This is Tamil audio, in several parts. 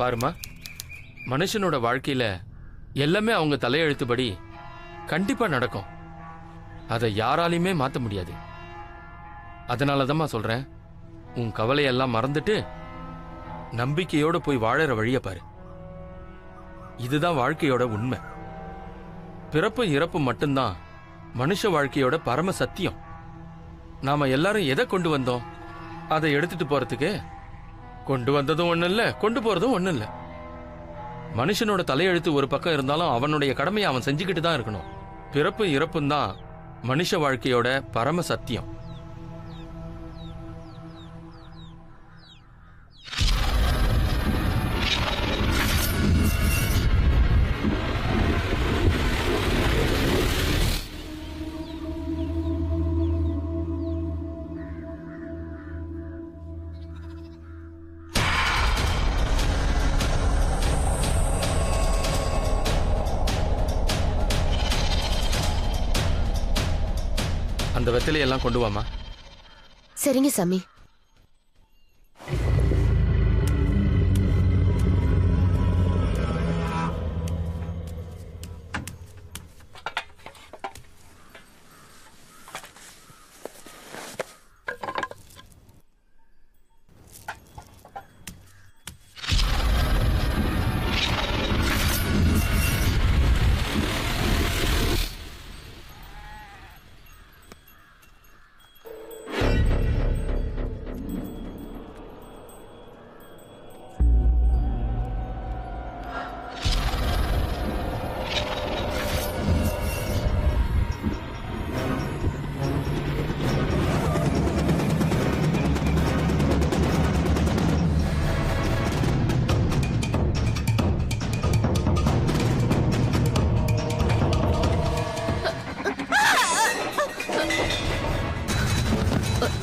பாருமா, மனுஷனோட வாழ்க்கையில எல்லாமே அவங்க தலையெழுத்துபடி கண்டிப்பா நடக்கும். அதை யாராலையுமே மாத்த முடியாது. அதனாலதான் சொல்றேன், உன் கவலையெல்லாம் மறந்துட்டு நம்பிக்கையோட போய் வாழற வழிய பாரு. இதுதான் வாழ்க்கையோட உண்மை. பிறப்பு இறப்பு மட்டும்தான் மனுஷ வாழ்க்கையோட பரம சத்தியம். நாம எல்லாரும் எதை கொண்டு வந்தோம்? அதை எடுத்துட்டு போறதுக்கு கொண்டு வந்ததும் ஒண்ணு இல்ல, கொண்டு போறதும் ஒண்ணு இல்ல. மனுஷனோட தலையெழுத்து ஒரு பக்கம் இருந்தாலும் அவனுடைய கடமையை அவன் செஞ்சுக்கிட்டு தான் இருக்கணும். பிறப்பு இறப்பும் தான் மனுஷ வாழ்க்கையோட பரம சத்தியம். அந்த வெத்தலையெல்லாம் கொண்டு வாமா. சரிங்க சாமி.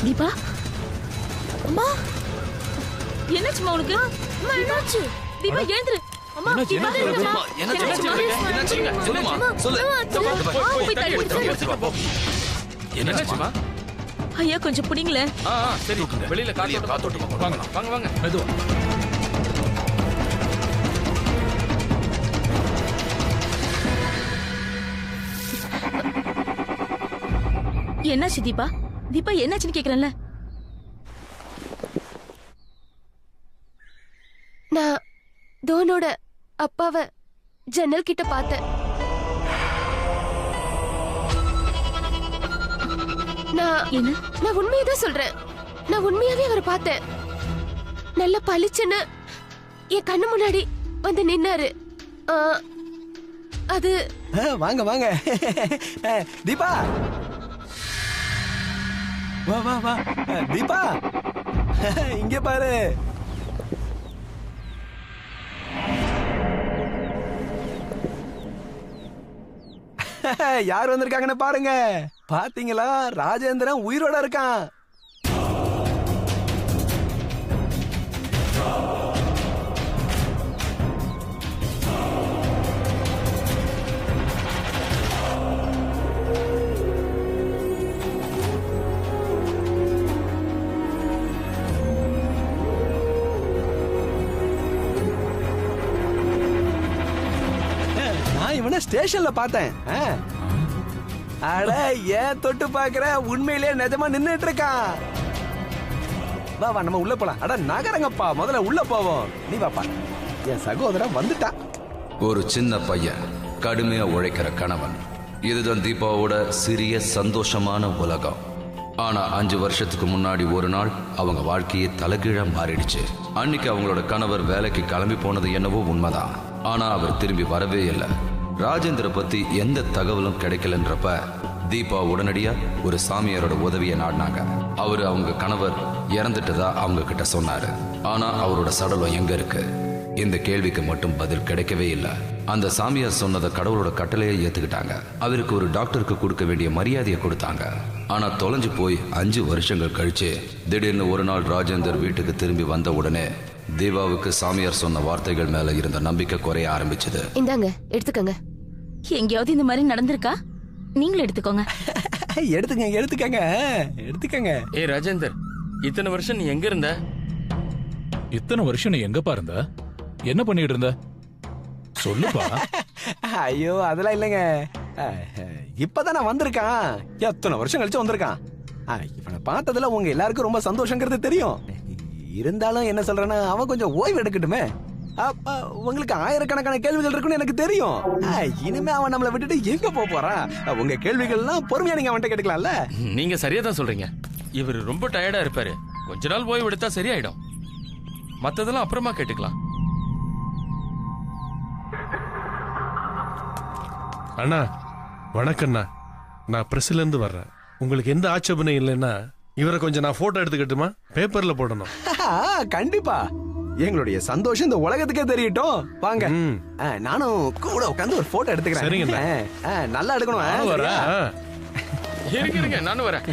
தீபா, அம்மா என்னாச்சுமா உனக்கு? அம்மா என்னாச்சு? தீபா எழுந்துரு. அம்மா தீபா என்னாச்சுமா? ஐயா கொஞ்சம் புடிங்களே. சரி, வெளியில காத்தோட்டம் வாங்க வாங்க வாங்க. மெதுவா. என்னாச்சு தீபா? தீபா என்னாச்சுன்னு கேக்குறேன்ல. நான் தோனோட அப்பாவை ஜன்னல் கிட்ட பார்த்தேன். நான் உண்மையதான் சொல்றேன். நான் உண்மையாவே அவரை பார்த்தேன். நல்ல பளிச்சுன்னு என் கண்ணு முன்னாடி வந்து நின்னாரு. அது வாங்க வாங்க தீபா, வா வா வா தீபா, இங்க பாரு. யார் வந்திருக்காங்கன்னு பாருங்க. பாத்தீங்களா, ராஜேந்திரன் உயிரோட இருக்கான். இவனை ஸ்டேஷன்ல பார்த்தேன். அட ஏன் தொட்டு பாக்குற, உண்மையிலே நிஜமா நின்னுட்டு இருக்கான். வா வா நம்ம உள்ள போலாம். அட நகரங்கப்பா, முதல்ல உள்ள போவோம். நீ வாப்பா. என் சகோதரன் வந்துட்டான். ஒரு சின்ன பையன், கடுமையா உழைக்கிற கணவன். இதுதான் தீபாவோட சிறிய சந்தோஷமான உலகம். ஆனா 5 வருஷத்துக்கு முன்னாடி ஒரு நாள் அவங்க வாழ்க்கையே தலைகீழா மாறிடுச்சு. அன்னைக்கு அவங்களோட கணவர் வேலைக்கு கிளம்பி போனது என்னவோ உண்மைதான். ஆனா அவர் திரும்பி வரவே இல்லை. ராஜேந்திர பத்தி எந்த தகவலும் கிடைக்கலன்றப்ப தீபா உடனடியா ஒரு சாமியாரோட உதவியை நாடினாங்க. அவரு அவங்க கணவர் இறந்துட்டதா அவங்க கிட்ட சொன்னாரு. ஆனா அவரோட சடலம் எங்க இருக்கு? இந்த கேள்விக்கு மட்டும் பதில் கிடைக்கவே இல்லை. அந்த சாமியார் சொன்னதை கடவுளோட கட்டளையை ஏத்துக்கிட்டாங்க. அவருக்கு ஒரு டாக்டருக்கு கொடுக்க வேண்டிய மரியாதையை கொடுத்தாங்க. ஆனா தொலைஞ்சு போய் 5 வருஷங்கள் கழிச்சு திடீர்னு ஒரு நாள் ராஜேந்தர் வீட்டுக்கு திரும்பி வந்த உடனே தீபாவுக்கு சாமியார் சொன்ன வார்த்தைகள் மேல இருந்த நம்பிக்கை குறைய ஆரம்பிச்சது. இந்தாங்க எடுத்துக்கங்க. எங்கேயாவது இந்த மாதிரி நடந்திருக்கா? நீங்களும் எடுத்துக்கோங்க. எடுத்துக்கங்க எடுத்துக்கங்க எடுத்துக்கங்க. ராஜேந்தர், இத்தனை வருஷம் நீ எங்க இருந்த? இத்தனை வருஷம் நீ எங்கப்பா இருந்த? என்ன பண்ணிட்டு இருந்த சொல்லுப்பா. ஐயோ அதெல்லாம் இல்லைங்க. இப்பதான் நான் வந்திருக்கான். எத்தனை வருஷம் கழிச்சு வந்திருக்கான். இவனை பார்த்ததுல உங்க எல்லாருக்கும் ரொம்ப சந்தோஷங்கிறது தெரியும். இருந்தாலும் என்ன சொல்றேன்னா அவன் கொஞ்சம் ஓய்வு எடுக்கட்டுமே. உங்களுக்கு ஆயிரக்கணக்கான கேள்விகள் இருக்குன்னு எனக்கு தெரியும். இனிமே அவன் நம்மளை விட்டுட்டு எங்க போறான்? உங்க கேள்விகள்லாம் பொறுமையா நீங்க அவன்கிட்ட கேட்டுக்கலாம்ல. நீங்க சரியா தான் சொல்றீங்க. இவர் ரொம்ப டயர்டா இருப்பாரு. கொஞ்ச நாள் ஓய்வு எடுத்தா சரியாயிடும். மத்ததெல்லாம் அப்புறமா கேட்டுக்கலாம். அண்ணா வணக்கண்ணா, நான் பிரஸ்ல இருந்து வர்றேன். உங்களுக்கு எந்த ஆட்சேபனையும் இல்லைன்னா இவரை கொஞ்சம் நான் போட்டோ எடுத்துக்கிட்டுமா? பேப்பர்ல போடணும். கண்டிப்பா. எங்களுடைய சந்தோஷம் இந்த உலகத்துக்கே தெரியட்டும். வாங்க, நானும் கூட உட்காந்து ஒரு போட்டோ எடுத்துக்கிறேன். சரிங்கண்ணா. நல்லா எடுக்கணும். இருங்க நானும் வரேன்.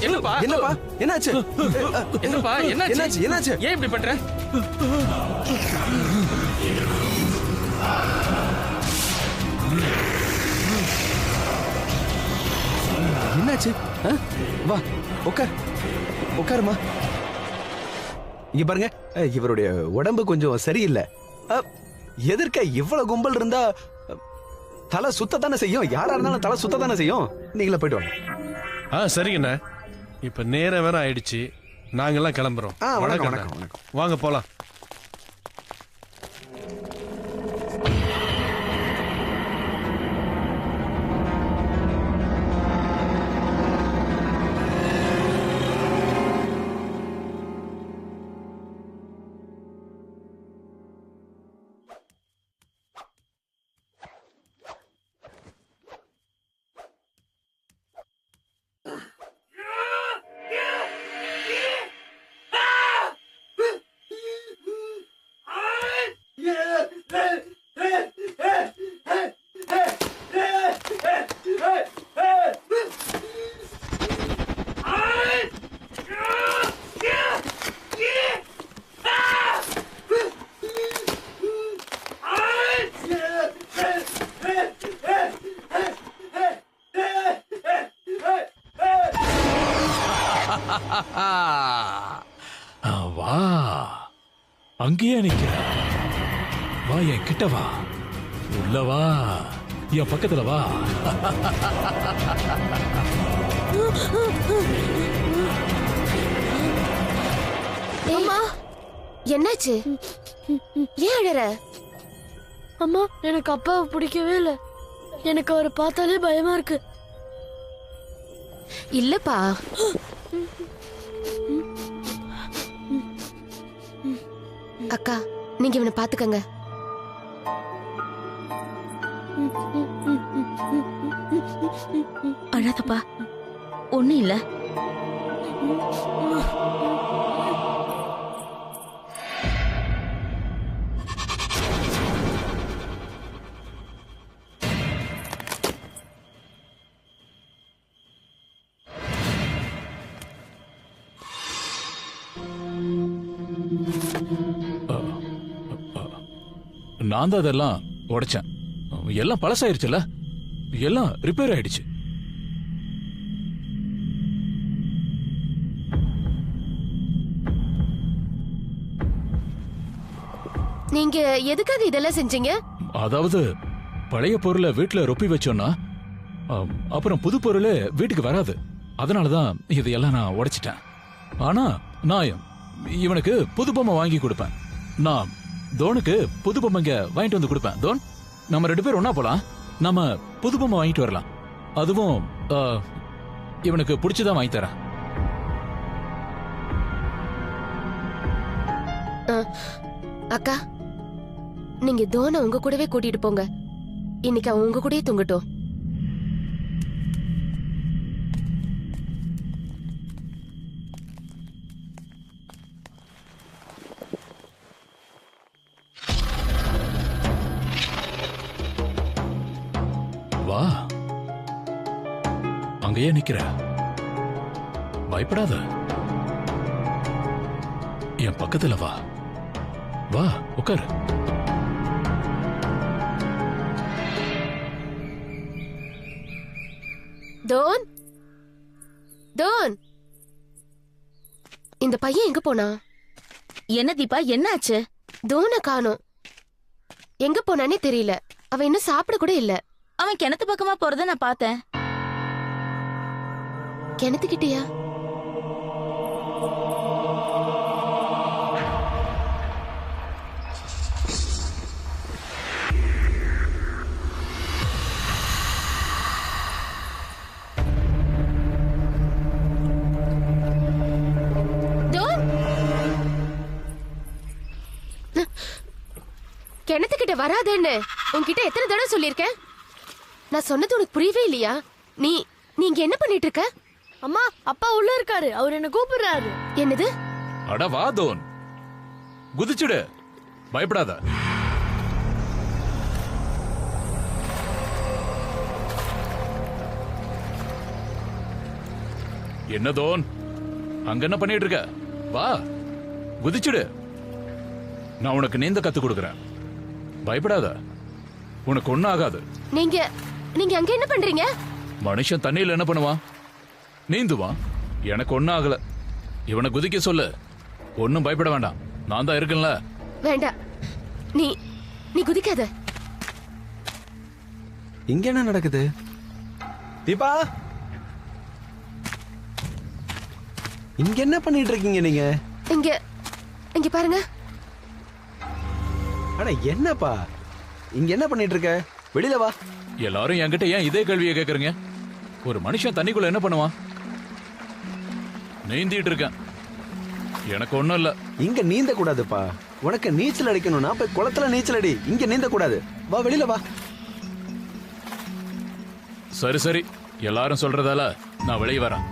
என்னப்பா என்னப்பா என்னாச்சு? என்னப்பா என்னாச்சு? என்னாச்சு? ஏன் இப்படி பண்ற? என்னாச்சு? வா உட்காருமா. இங்க பாருங்க, இவருடைய உடம்பு கொஞ்சம் சரியில்லை. எதிர்க்க இவ்வளவு கும்பல் இருந்தா தலை சுத்தத்தானே செய்யும். யாரா இருந்தாலும் தலை சுத்தத்தானே செய்யும். நீங்களே போயிட்டு வாங்க. சரிங்கண்ணா. இப்ப நேரம் வேற ஆயிடுச்சு. நாங்கெல்லாம் கிளம்புறோம். வணக்கம். வாங்க போலாம். வா, அங்கேயே நிக்கிற. வா, என் கிட்ட வா. உள்ள வா, என் பக்கத்துல வா. அம்மா என்னாச்சு? ஏன் அழற? அம்மா, எனக்கு அப்பாவை பிடிக்கவே இல்லை. எனக்கு அவரை பார்த்தாலே பயமா இருக்கு. இல்லப்பா, அக்கா நீங்க இவனை பாத்துக்கங்க. அழாதப்பா, ஒண்ணு இல்ல. நான் தான் அதெல்லாம் உடைச்சேன். எல்லாம் பழசாயிருச்சுல, எல்லாம் ரிப்பேர் ஆயிடுச்சு. நீங்க எதுக்காக இதெல்லாம் செஞ்சீங்க? அதாவது பழைய பொருளை வீட்டுல ரொப்பி வச்சோம்னா அப்புறம் புது பொருள் வீட்டுக்கு வராது. அதனாலதான் இதையெல்லாம் நான் உடைச்சிட்டேன். ஆனா நான் இவனுக்கு புது பொம்மை வாங்கி கொடுப்பேன். நான் தோனுக்கு புது பொம்மைங்க வாங்கிட்டு வந்து கொடுப்பேன். தோன், நம்ம 2 பேரும் ஒன்னா போலாம். நம்ம புது பொம்மை வாங்கிட்டு வரலாம். அதுவும் இவனுக்கு பிடிச்சதான் வாங்கி தரேன். அக்கா, நீங்க தோனை உங்க கூடவே கூட்டிட்டு போங்க. இன்னைக்கு அவன் உங்க கூடயே தூங்கட்டும். வா, அங்கேயே நிக்கிற. பயப்படாத, என் பக்கத்துல வா. வா, உட்காரு. டோன் டோன், இந்த பையன் எங்க போனா? என்ன தீபா, என்ன ஆச்சு? டோனை காணோம். எங்க போனானே தெரியல. அவன் இன்னும் சாப்பிட கூட இல்ல. அவன் கிணத்து பக்கமா போறத நான் பார்த்தேன். கிணத்துக்கிட்டயா? கிணத்துக்கிட்ட வராதேன்னு உன்கிட்ட எத்தனை தடவை சொல்லிருக்கேன்? நான் சொன்னது உனக்கு புரியவே இல்லையா? நீ நீங்க என்ன பண்ணிட்டு இருக்க? அம்மா, அப்பா உள்ள இருக்காரு, அவர் என்ன கூப்பிடுறாரு. என்னது? அட வா தோன், குதிச்சுடு, பயப்படாத. என்ன தோன், அங்க என்ன பண்ணிட்டு இருக்க? வா, குதிச்சுடு. நான் உனக்கு நீந்த கத்து கொடுக்கறேன். பயப்படாத, உனக்கு ஒண்ணும் ஆகாது. நீங்க நீங்க அங்க என்ன பண்றீங்க? மனுஷன் தண்ணியில என்ன பண்ணுவான்? நீந்துவான். எனக்கு ஒண்ணும் ஆகல. இவனை குதிக்க சொல்லு. ஒன்னும் பயப்பட வேண்டாம், நான் தான் இருக்கேன்ல. வேண்டாம், நீ நீ குதிக்காத. இங்க என்ன நடக்குது? தீபா, இங்க என்ன பண்ணிட்டு இருக்கீங்க நீங்க? இங்க இங்க பாருங்க. அட என்னப்பா, இங்க என்ன பண்ணிட்டு இருக்க? வெளியில வா. எல்லாரும் என்கிட்ட ஏன் இதே கேள்வியை கேக்குறீங்க? ஒரு மனுஷன் தண்ணிக்குள்ள என்ன பண்ணுவான்? நீந்திட்டு இருக்கேன். எனக்கு ஒண்ணும் இல்ல. இங்க நீந்த கூடாதுப்பா. உனக்கு நீச்சல் அடிக்கணும்னா போய் குளத்துல நீச்சல் அடி. இங்க நீந்த கூடாது. வா, வெளியில வா. சரி சரி, எல்லாரும் சொல்றதால நான் வெளியே வரேன்.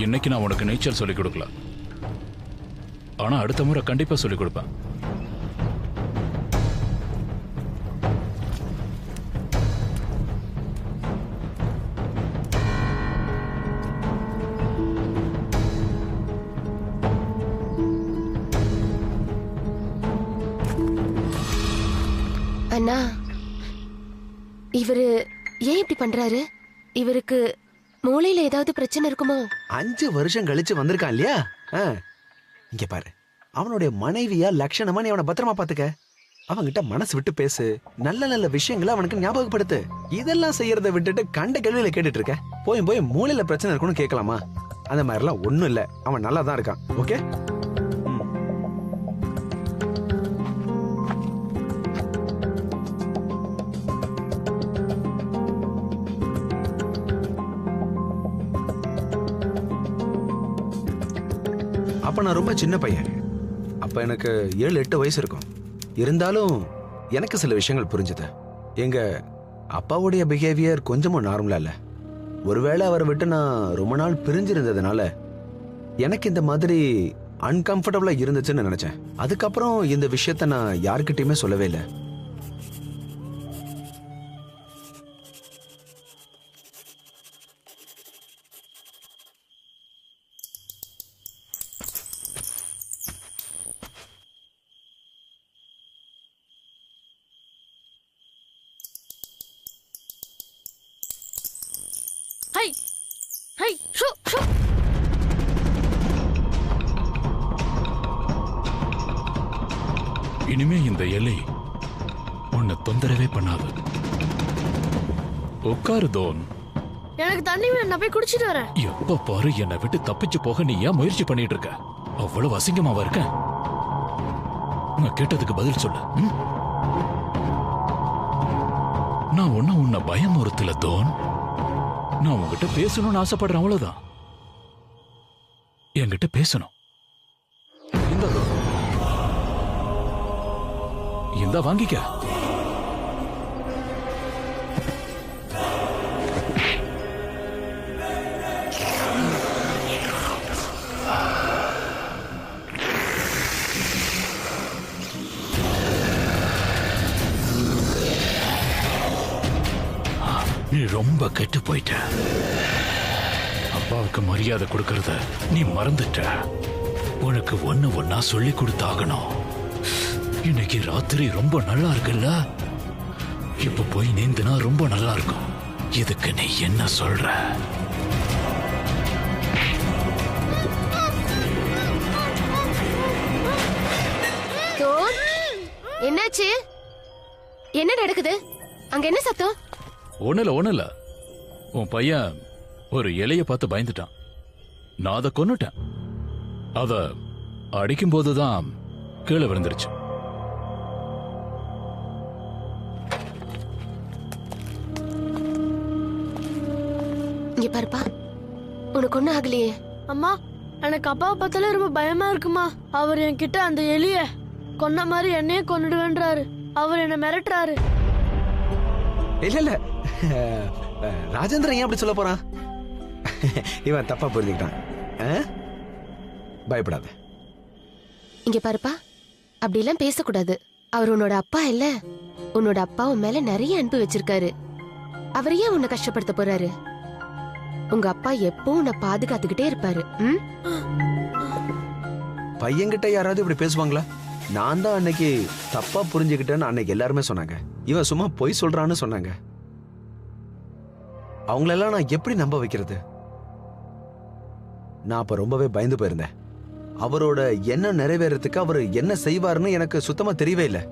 இன்னைக்கு நான் உனக்கு நீச்சல் சொல்லிக் கொடுக்கல, ஆனா அடுத்த முறை கண்டிப்பா சொல்லிக் கொடுப்பேன். அண்ணா, இவரு ஏன் இப்படி பண்றாரு? இவருக்கு மூளையில ஏதாவது பிரச்சனை இருக்குமோ? 5 வருஷம் கழிச்சு வந்திருக்கான் இல்லையா? இங்க பாரு, அவனுடைய மனைவியா லட்சணமா நீ அவனை பத்திரமா பாத்துக்க. அவன்கிட்ட மனசு விட்டு பேசு. நல்ல நல்ல விஷயங்களை அவனுக்கு ஞாபகப்படுத்து. இதெல்லாம் செய்யறதை விட்டுட்டு கண்ட கேள்வியில கேட்டுட்டு இருக்க. போய் போய் மூளையில பிரச்சனை இருக்குன்னு கேட்கலாமா? அந்த மாதிரிலாம் ஒண்ணும் இல்ல. அவன் நல்லா தான் இருக்கான். ஓகே. அப்ப நான் ரொம்ப சின்ன பையன். அப்ப எனக்கு 7-8 வயசு இருக்கும். இருந்தாலும் எனக்கு சில விஷயங்கள் புரிஞ்சுது. எங்க அப்பாவுடைய பிஹேவியர் கொஞ்சமும் நார்மலா இல்ல. ஒருவேளை அவரை விட்டு நான் ரொம்ப நாள் பிரிஞ்சிருந்ததுனால எனக்கு இந்த மாதிரி அன்கம்ஃபர்டபுளா இருந்துச்சுன்னு நினைச்சேன். அதுக்கப்புறம் இந்த விஷயத்த நான் யாருக்கிட்டையுமே சொல்லவே இல்லை. High high show show. இனிமே இந்த எல்லை உன்னை தொந்தரவே பண்ணாது. உட்காரு தோன். எனக்கு தண்ணி வேணும், நான் போய் குடிச்சிட்டு வரேன். எப்ப பாரு என்னை விட்டு தப்பிச்சு போக நீ ஏன் முயற்சி பண்ணிட்டு இருக்க? அவ்வளவு அசிங்கமாவா இருக்க? நான் கேட்டதுக்கு பதில் சொல்லு. நான் ஒன்னும் உன்னை பயமுறுத்தல தோன். நான் உங்ககிட்ட பேசணும்னு ஆசைப்படுறேன், அவ்வளவுதான். என்கிட்ட பேசணும். இந்த வாங்கிக்க. ரொம்ப கெட்டு போயிட்ட. அப்பாவுக்கு மரியாதை கொடுக்கறத நீ மறந்துட்ட. உனக்கு ஒண்ணு ஒன்னா சொல்லி கொடுத்தாகணும். இன்னைக்கு ராத்திரி ரொம்ப நல்லா இருக்குல்ல? இப்ப போய் நீந்தினா ரொம்ப நல்லா இருக்கும். இதுக்கு நீ என்ன சொல்ற? என்னாச்சு? என்ன நடக்குது அங்க? என்ன சத்தம்? ஒண்ணுல உன் பையன் ஒரு இலைய பார்த்து பயந்துட்டான். நான் அதை கொன்னுட்டேன். அத அடிக்கும் போதுதான் கீழே விழுந்துருச்சு. இங்க பாருப்பா, உனக்கு ஒண்ணும் ஆகலையே. அம்மா, எனக்கு அப்பாவை பார்த்தாலே ரொம்ப பயமா இருக்குமா. அவர் என்கிட்ட அந்த எலிய கொன்ன மாதிரி என்னையே கொன்னுடுவேன்றாரு. அவர் என்ன மிரட்டுறாரு. இல்ல ராஜேந்திரன் ஏன் அப்படி சொல்ல போறான்? இவன் தப்பா புரிஞ்சுக்கிட்டான். பயப்படாத. இங்க பாருப்பா, அப்படி எல்லாம் பேசக்கூடாது. அவர் உன்னோட அப்பா இல்ல. உன்னோட அப்பா உன் மேல நிறைய அன்பு வச்சிருக்காரு. அவர் ஏன் உன்னை கஷ்டப்படுத்த போறாரு? உங்க அப்பா எப்பவும் உன்னை பாதுகாத்துக்கிட்டே இருப்பாரு. பையன்கிட்ட யாராவது இப்படி பேசுவாங்களா? நான் தான் அன்னைக்கு தப்பா புரிஞ்சுக்கிட்டேன்னு அன்னைக்கு எல்லாருமே சொன்னாங்க. இவன் சும்மா பொய் சொல்றான்னு சொன்னாங்க. அவங்களெல்லாம் நான் எப்படி நம்ப வைக்கிறது? நான் அப்ப ரொம்பவே பயந்து போயிருந்தேன். அவரோட என்ன நிறைவேறதுக்கு அவர் என்ன செய்வாருன்னு எனக்கு சுத்தமா தெரியவே இல்லை.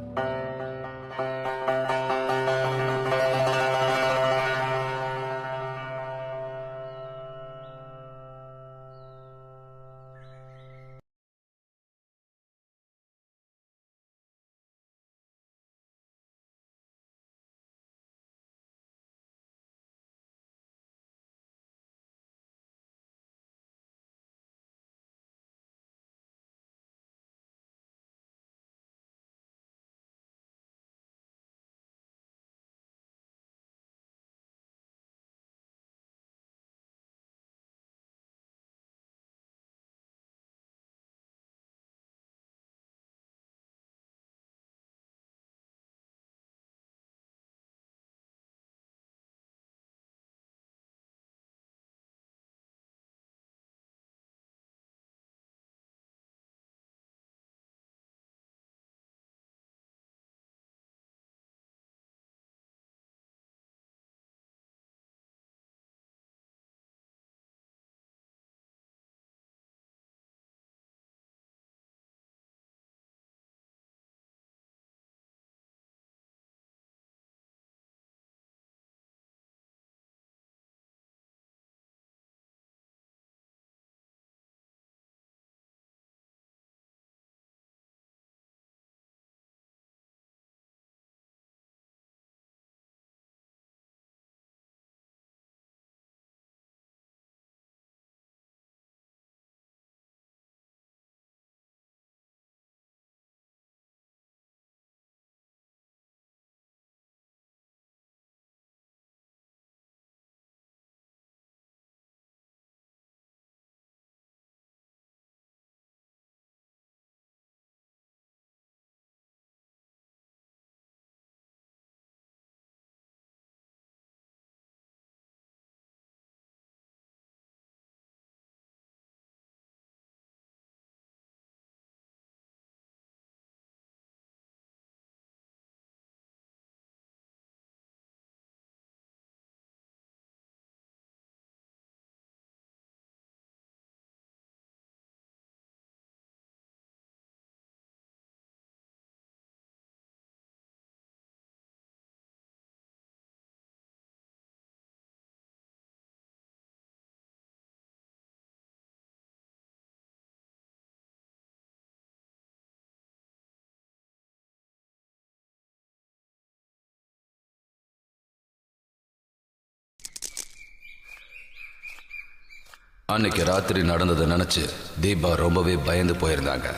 அன்னைக்கு ராத்திரி நடந்ததை நினைச்சு தீபா ரொம்பவே பயந்து போயிருந்தாங்க.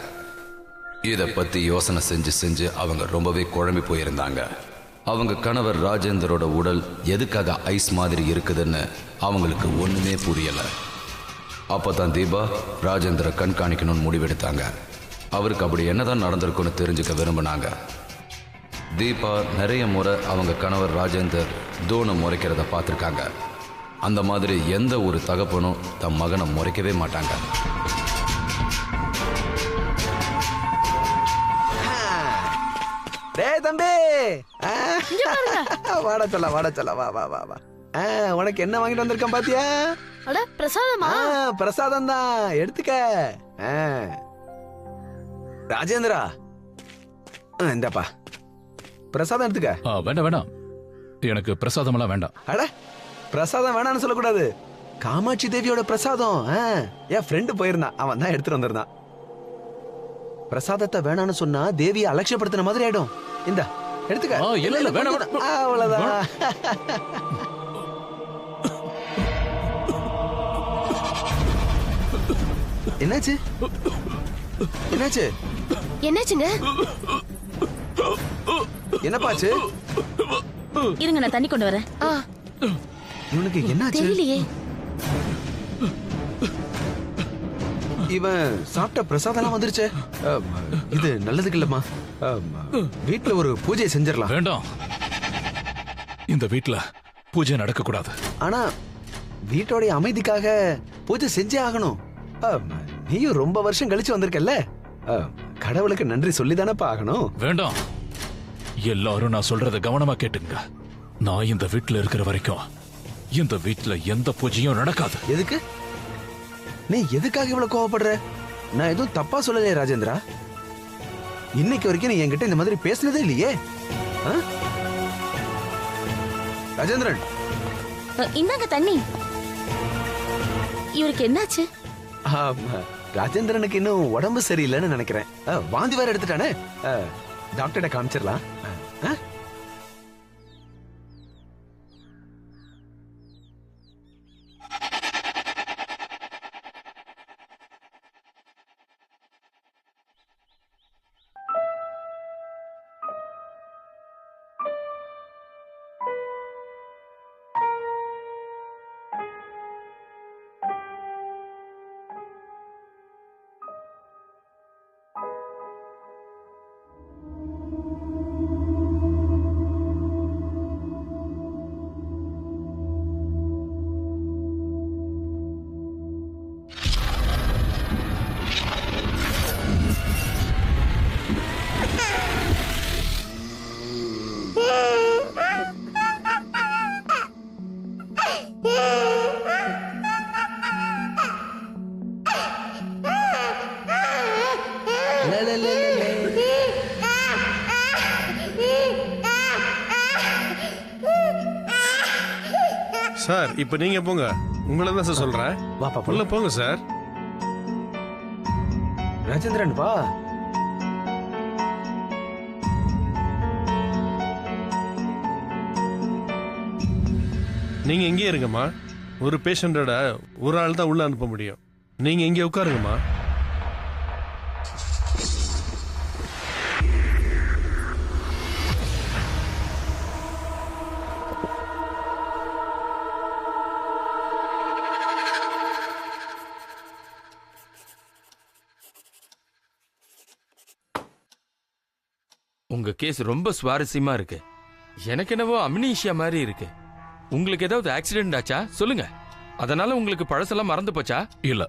இதை பத்தி யோசனை செஞ்சு அவங்க ரொம்பவே குழம்பி போயிருந்தாங்க. அவங்க கணவர் ராஜேந்தரோட உடல் எதுக்காக ஐஸ் மாதிரி இருக்குதுன்னு அவங்களுக்கு ஒண்ணுமே புரியல. அப்பதான் தீபா ராஜேந்திர கண்காணிக்கணும்னு முடிவெடுத்தாங்க. அவருக்கு அப்படி என்னதான் நடந்திருக்குன்னு தெரிஞ்சுக்க விரும்பினாங்க. தீபா நிறைய முறை அவங்க கணவர் ராஜேந்தர் தோனை முறைக்கிறத பார்த்துருக்காங்க. அந்த மாதிரி எந்த ஒரு தகப்பனும் தம் மகனை முறைக்கவே மாட்டாங்க. டேய் தம்பி, வாட சொல்ல வா வா வா வா. உனக்கு என்ன வாங்கிட்டு வந்திருக்கேன் பாத்தியா? அட பிரசாதமா? பிரசாதம் தான், எடுத்துக்க. ராஜேந்திரா, இந்தப்பா பிரசாதம் எடுத்துக்க. வேண்டாம் வேண்டாம், எனக்கு பிரசாதம் எல்லாம் வேண்டாம். அட பிரசாதம் வேணான்னு சொல்லக்கூடாது, காமாட்சி தேவியோட பிரசாதம். என் ஃப்ரெண்டு போயிருந்தான், அவன் தான் எடுத்துட்டு வந்திருந்தான். பிரசாதத்தை வேணான்னு சொன்னா தேவியை அலட்சியப்படுத்தின மாதிரி ஆயிடும். இந்த எடுத்துக்க. இல்ல வேணாம், அவ்வளவுதான். என்னாச்சு என்னாச்சு என்னாச்சுங்க? என்னப்பாச்சு? இருங்க, நான் தண்ணி கொண்டு வரேன். இவனுக்கு என்னாச்சு தெரியலையே. இவன் சாப்பிட்ட பிரசாதம் வந்துருச்சு. இது நல்லதுக்கு இல்லம்மா. வீட்டுல ஒரு பூஜை செஞ்சிடலாம். வேண்டாம், இந்த வீட்டுல பூஜை நடக்க கூடாது. ஆனா வீட்டோடைய அமைதிக்காக பூஜை செஞ்சே ஆகணும். நீயும் ரொம்ப வருஷம் கழிச்சு வந்திருக்கல்ல, கடவுளுக்கு நன்றி சொல்லிதானப்பா ஆகணும். வேண்டாம், எல்லாரும் நான் சொல்றத கவனமா கேட்டுங்க. நான் இந்த வீட்டுல இருக்கிற வரைக்கும் இந்த வீட்டுல எந்த பூஜையும் நடக்காது. எதுக்கு? நீ எதுக்காக இவ்வளவு கோவப்படுற? நான் எதுவும் தப்பா சொல்லலையே ராஜேந்திரா. இன்னைக்கு வரைக்கும் நீ என்கிட்ட இந்த மாதிரி பேசினதே இல்லையே. ராஜேந்திரன், இந்தாங்க தண்ணி. இவருக்கு என்னாச்சு? ராஜேந்திரனுக்கு இன்னும் உடம்பு சரியில்லைன்னு நினைக்கிறேன். வாந்தி வேற எடுத்துட்டானே. டாக்டர்கிட்ட காமிச்சிடலாம். சார் இப்ப நீங்க போங்க, உங்களை தான் சார் சொல்றேன். வாப்பா உள்ள போங்க சார். ராஜேந்திரன் வா. நீங்க இங்கே இருங்கம்மா. ஒரு பேஷண்டோட ஒரு ஆள் தான் உள்ள அனுப்ப முடியும். நீங்க இங்கே உட்காருங்கம்மா. உங்க கேஸ் ரொம்ப சுவாரஸ்யமா இருக்கு. எனக்கு என்னவோ அம்னீஷியா மாதிரி இருக்கு. உங்களுக்கு ஏதாவது ஆக்சிடென்ட் ஆச்சா சொல்லுங்க. அதனால உங்களுக்கு பழசெல்லாம் மறந்து போச்சா? இல்ல,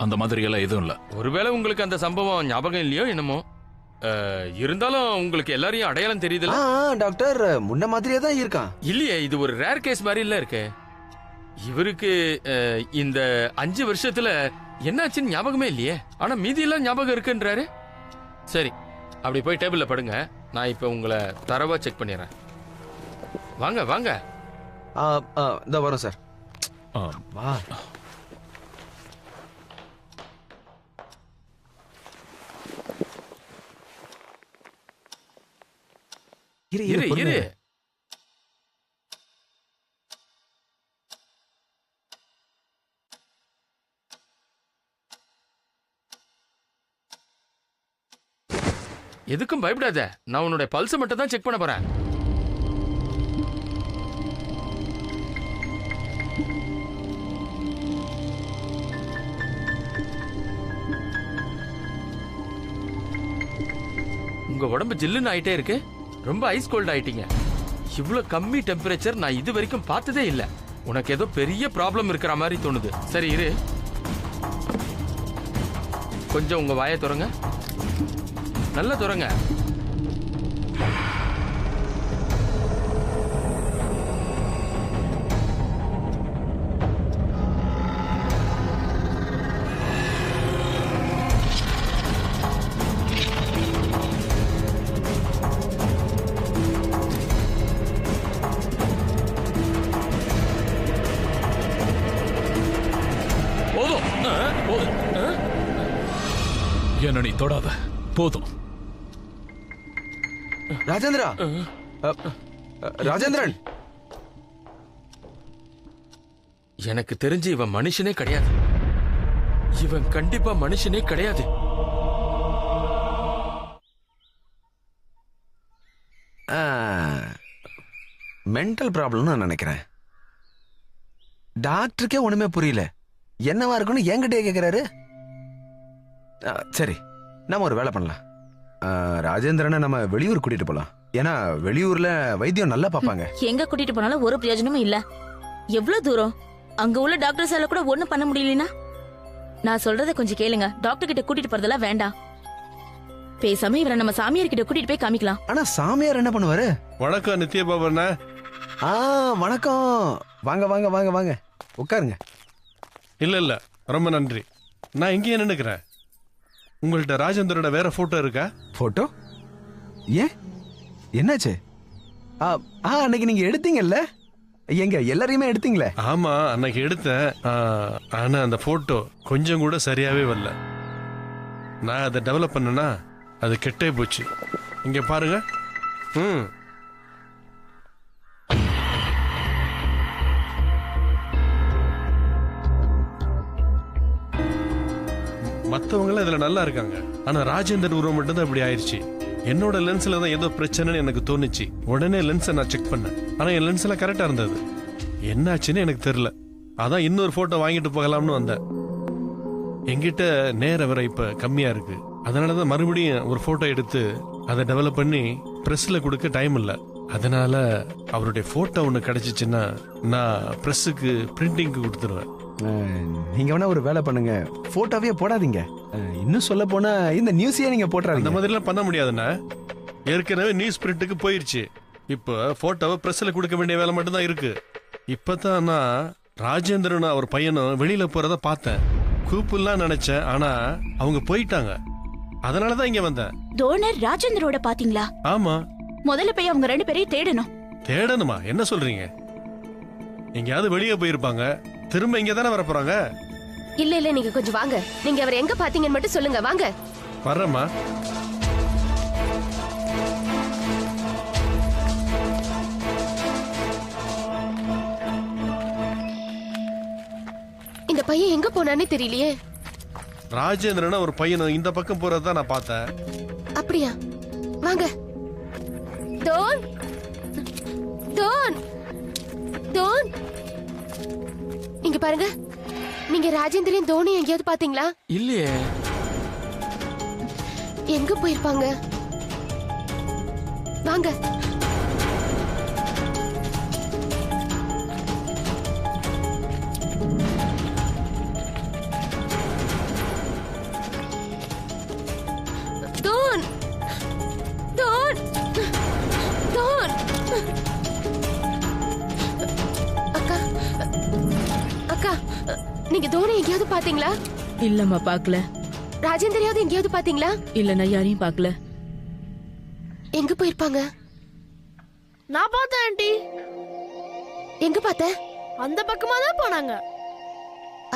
அந்த மாதிரி எல்லாம் எதுவும் இல்ல. ஒருவேளை உங்களுக்கு அந்த சம்பவம் ஞாபகம் இல்லையோ என்னமோ. இருந்தாலும் உங்களுக்கு எல்லாரையும் அடையாளம் தெரியுதுல? டாக்டர் முன்ன மாதிரியே தான் இருக்கான். இல்லையே, இது ஒரு ரேர் கேஸ் மாதிரி இல்ல இருக்கு. இவருக்கு இந்த 5 வருஷத்துல என்னாச்சுன்னு ஞாபகமே இல்லையே. ஆனா மீதி எல்லாம் ஞாபகம் இருக்குன்றாரு. சரி, அப்படி போய் டேபிள்ல படுங்க. நான் இப்ப உங்களை தரவா செக் பண்ணிடுறேன். வாங்க வாங்க. இந்த வரோம் சார். வா. இரு இரு இரு. எதுக்கும் பயப்படாத. நான் உன்னுடைய பல்ஸ் மட்டும் தான் செக் பண்ண போறேன். உங்க உடம்பு ஜில்லுன்னு ஆயிட்டே இருக்கு. ரொம்ப ஐஸ் கோல்ட் ஆயிட்டீங்க. இவ்ளோ கம்மி டெம்பரேச்சர் நான் இது வரைக்கும் பார்த்ததே இல்ல. உனக்கு ஏதோ பெரிய ப்ராப்ளம் இருக்கிற மாதிரி தோணுது. சரி இரு, கொஞ்சம் உங்க வாயை திறங்க, நல்லா திறங்க. என்ன நீ தொடாத, போதும். ராஜேந்திரா, ராஜேந்திரன், எனக்கு தெரிஞ்சு இவன் மனுஷனே கிடையாது. இவன் கண்டிப்பா மனுஷனே கிடையாது. மென்டல் ப்ராப்ளம்னு நான் நினைக்கிறேன். டாக்டருக்கே ஒண்ணுமே புரியல, என்னவா இருக்குன்னு என்கிட்டயே கேக்குறாரு. சரி, நம்ம ஒரு வேலை பண்ணலாம். ராஜேந்திரனை நம்ம வெளியூர் கூட்டிட்டு போலாம். ஏன்னா வெளியூர்ல வைத்தியம் நல்லா பார்ப்பாங்க. எங்க கூட்டிட்டு போனாலும் ஒரு பிரயோஜனமும் இல்ல. எவ்வளவு தூரம்? அங்க உள்ள டாக்டர்ஸால கூட ஒண்ணும் பண்ண முடியலனா? நான் சொல்றத கொஞ்சம் கேளுங்க. டாக்டர் கிட்ட கூட்டிட்டு போறதெல்லாம் வேண்டாம். பேசாம இவரை நம்ம சாமியார் கிட்ட கூட்டிட்டு போய் காமிக்கலாம். ஆனா சாமியார் என்ன பண்ணுவாரு? வணக்கம் நித்ய பாபண்ணா. வணக்கம். வாங்க வாங்க வாங்க வாங்க, உட்காருங்க. இல்ல ரொம்ப நன்றி. நான் இங்கேயே நின்னுக்கிறேன். உங்கள்ட்ட ராஜேந்திரோட வேற போட்டோ இருக்கா? போட்டோ? ஏன், என்னாச்சு? அன்னைக்கு நீங்க எடுத்தீங்கல்ல, எங்க எல்லாரையுமே எடுத்தீங்களே? ஆமா, அன்னைக்கு எடுத்தேன். ஆனா அந்த போட்டோ கொஞ்சம் கூட சரியாவே வரல. நான் அதை டெவலப் பண்ணனா அது கெட்டே போச்சு. இங்க பாருங்க. மற்றவங்களாம் இதுல நல்லா இருக்காங்க. ஆனா ராஜேந்தர் உருவம் மட்டும் தான் இப்படி ஆயிடுச்சு. என்னோட லென்ஸ்ல தான் ஏதோ பிரச்சனைன்னு எனக்கு தோணுச்சு. உடனே லென்ஸை நான் செக் பண்ணேன். ஆனா என் லென்ஸ் எல்லாம் கரெக்டா இருந்தது. என்னாச்சுன்னு எனக்கு தெரியல. அதான் இன்னொரு போட்டோ வாங்கிட்டு போகலாம்னு வந்தேன். என்கிட்ட நேரம் வர இப்ப கம்மியா இருக்கு. அதனாலதான் மறுபடியும் ஒரு போட்டோ எடுத்து அதை டெவலப் பண்ணி பிரஸ்ல கொடுக்க டைம் இல்லை. அதனால அவருடைய போட்டோ ஒண்ணு கிடைச்சிச்சுன்னா நான் பிரஸுக்கு பிரிண்டிங்க்கு கொடுத்துருவேன். நீங்க வேணா ஒரு வேலை பண்ணுங்க, போட்டோவே போடாதீங்க. இன்னும் சொல்ல போனா இந்த நியூஸையே நீங்க போட்டுறாங்க. அந்த மாதிரி எல்லாம் பண்ண முடியாதுன்னா, ஏற்கனவே நியூஸ் பிரிண்ட்டுக்கு போயிருச்சு. இப்போ போட்டோவை பிரஸ்ல கொடுக்க வேண்டிய வேலை மட்டும் தான் இருக்கு. இப்பதான் நான் ராஜேந்திரனும் அவர் பையனும் வெளியில போறத பார்த்தேன். கூப்பிடலாம் நினைச்சேன், ஆனா அவங்க போயிட்டாங்க. அதனாலதான் இங்க வந்தேன். டோனர் ராஜேந்திரோட பாத்தீங்களா? ஆமா. முதல்ல போய் அவங்க ரெண்டு பேரையும் தேடணும். தேடணுமா? என்ன சொல்றீங்க? எங்கயாவது வெளியே போயிருப்பாங்க, திரும்ப இங்க தானே வர போறாங்க. இல்ல நீங்க கொஞ்சம் வாங்க. நீங்க அவர் எங்க பாத்தீங்கன்னு மட்டும் சொல்லுங்க. வாங்க. வர்றமா. இந்த பையன் எங்க போனானே தெரியலையே. ராஜேந்திரன் ஒரு பையனும் இந்த பக்கம் போறதான் நான் பார்த்தேன். அப்படியா? வாங்க. டோன், டோன், டோன், இங்க பாருங்க. நீங்க ராஜேந்திரன் தோனி எங்கேயாவது பாத்தீங்களா? இல்லையே. எங்க போயிருப்பாங்க? வாங்க. டோன், டோன், டோன். அக்கா, அக்கா, நீங்க தோனி எங்கேயாவது பாத்தீங்களா? இல்லம்மா, பாக்கல. ராஜேந்திரையாவது எங்கேயாவது பாத்தீங்களா? இல்ல, நான் யாரையும் பாக்கல. எங்க போயிருப்பாங்க? நான் பார்த்தேன் ஆண்டி. எங்க பார்த்த? அந்த பக்கமா தான் போனாங்க.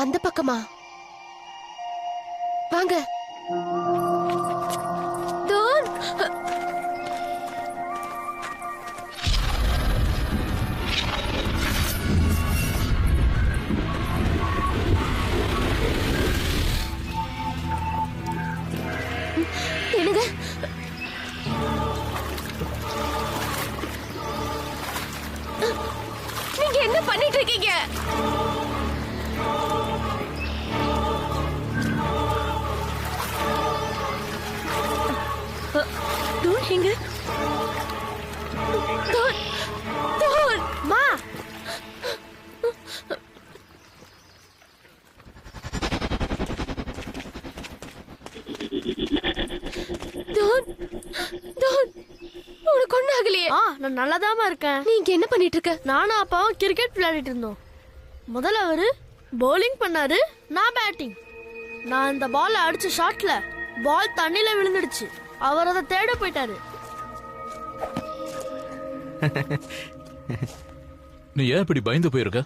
அந்த பக்கமா? வாங்க. டோன், என்னங்க? நீங்க என்ன பண்ணிட்டு இருக்கீங்க? டோன் எங்க? மா உனக்கு ஒண்ணு ஆகலையே? நான் நல்லாதாமா இருக்கேன். நீ இங்க என்ன பண்ணிட்டு இருக்க? நானும் அப்பாவும் கிரிக்கெட் விளையாடிட்டு இருந்தோம். முதல்ல அவரு bowling பண்ணாரு, நான் பேட்டிங். நான் இந்த பால் அடிச்ச ஷாட்ல பால் தண்ணில விழுந்துடுச்சு. அவர் அதை தேட போயிட்டாரு. நீ ஏன் இப்படி பயந்து போயிருக்க?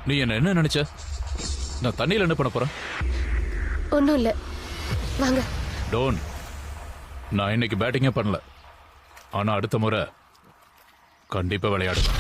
நீ என்ன நினைச்ச? நான் தண்ணியில என்ன பண்ண போறேன்? ஒண்ணும் இல்ல, வாங்க. டோன், நான் இன்னைக்கு பேட்டிங்கே பண்ணல. ஆனா அடுத்த முறை கண்டிப்பா விளையாடுவேன்.